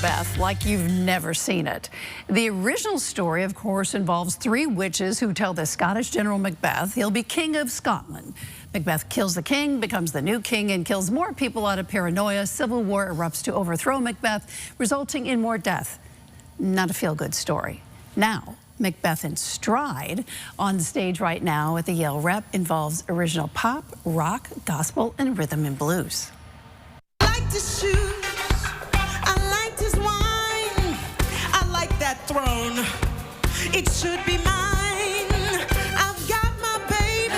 Macbeth like you've never seen it. The original story, of course, involves three witches who tell the Scottish general Macbeth he'll be king of Scotland. Macbeth kills the king, becomes the new king, and kills more people out of paranoia. Civil war erupts to overthrow Macbeth, resulting in more death. Not a feel-good story. Now, Macbeth in Stride, on stage right now at the Yale Rep, involves original pop, rock, gospel, and rhythm and blues. I like this shoes, I like this wine, I like that throne, it should be mine. I've got my baby,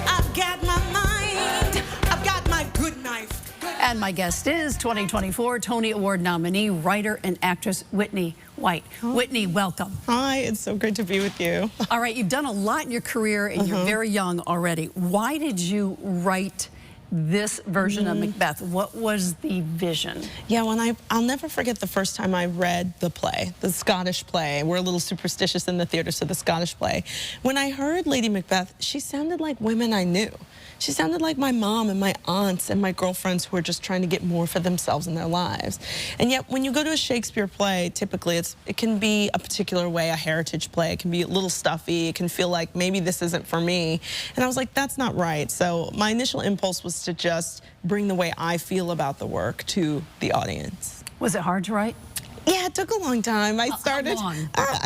I've got my mind, I've got my good knife. And my guest is 2024 Tony Award nominee, writer and actress Whitney White. Oh. Whitney, welcome. Hi, it's so great to be with you. All right, you've done a lot in your career and you're very young already. Why did you write this version of Macbeth? What was the vision? Yeah, I'll never forget the first time I read the play, the Scottish play. We're a little superstitious in the theater, so the Scottish play. When I heard Lady Macbeth, she sounded like women I knew. She sounded like my mom and my aunts and my girlfriends who are just trying to get more for themselves in their lives. And yet, when you go to a Shakespeare play, typically it can be a particular way, a heritage play. It can be a little stuffy. It can feel like maybe this isn't for me. And I was like, that's not right. So my initial impulse was to just bring the way I feel about the work to the audience. Was it hard to write? Yeah, it took a long time. I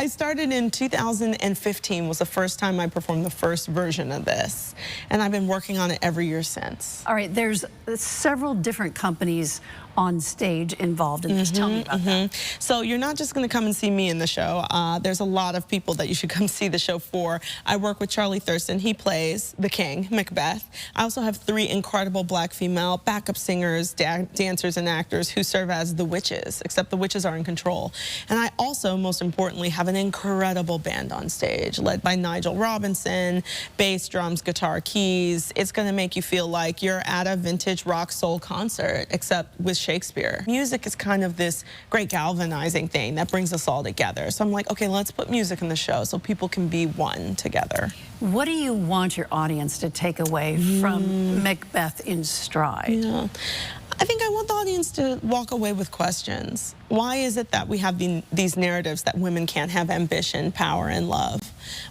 started in 2015 was the first time I performed the first version of this. And I've been working on it every year since. All right, there's several different companies on stage involved in this. Tell me about that. So you're not just going to come and see me in the show. There's a lot of people that you should come see the show for. I work with Charlie Thurston. He plays the king, Macbeth. I also have 3 incredible black female backup singers, dancers, and actors who serve as the witches, except the witches are in control. And I also, most importantly, have an incredible band on stage, led by Nigel Robinson, bass, drums, guitar, keys. It's going to make you feel like you're at a vintage rock soul concert, except with Shakespeare. Music is kind of this great galvanizing thing that brings us all together. So I'm like, okay, let's put music in the show so people can be one together. What do you want your audience to take away from Macbeth in Stride? Yeah. I think I want the audience to walk away with questions. Why is it that we have these narratives that women can't have ambition, power, and love?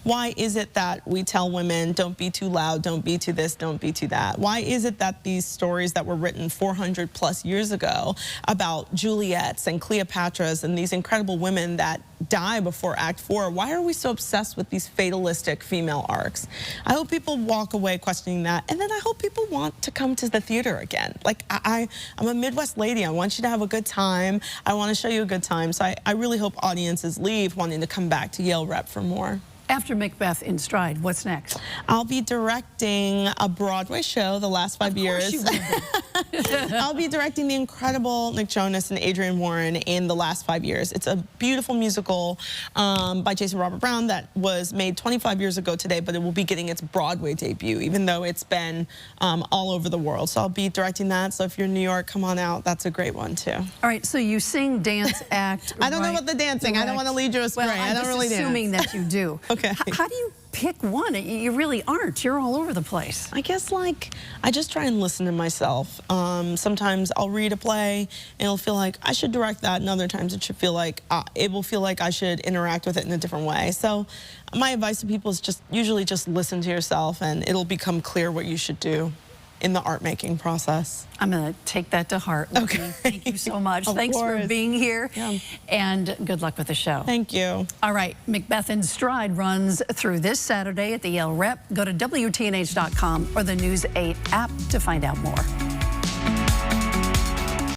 Why is it that we tell women, don't be too loud, don't be too this, don't be too that? Why is it that these stories that were written 400 plus years ago about Juliets and Cleopatras and these incredible women that die before Act 4, why are we so obsessed with these fatalistic female arcs? I hope people walk away questioning that, and then I hope people want to come to the theater again. Like, I'm a Midwest lady. I want you to have a good time. I want to show you a good time. So I really hope audiences leave wanting to come back to Yale Rep for more. After Macbeth in Stride, what's next? I'll be directing a Broadway show the last 5 years. Of course you will. I'll be directing the incredible Nick Jonas and Adrienne Warren in the last 5 years. It's a beautiful musical by Jason Robert Brown that was made 25 years ago today, but it will be getting its Broadway debut, even though it's been all over the world. So I'll be directing that. So if you're in New York, come on out. That's a great one, too. All right, so you sing, dance, act, I don't know about the dancing. I don't want to lead you astray. Well, I don't really dance. I'm assuming that you do. Okay. How do you pick one? You really aren't. You're all over the place. I guess, like, I just try and listen to myself. Sometimes I'll read a play and it'll feel like I should direct that, and other times it should feel like it will feel like I should interact with it in a different way. So my advice to people is usually just listen to yourself, and it'll become clear what you should do in the art-making process. I'm going to take that to heart. Okay. Thank you so much. Thanks for being here, and good luck with the show. Thank you. All right, Macbeth in Stride runs through this Saturday at the Yale Rep. Go to WTNH.com or the News 8 app to find out more.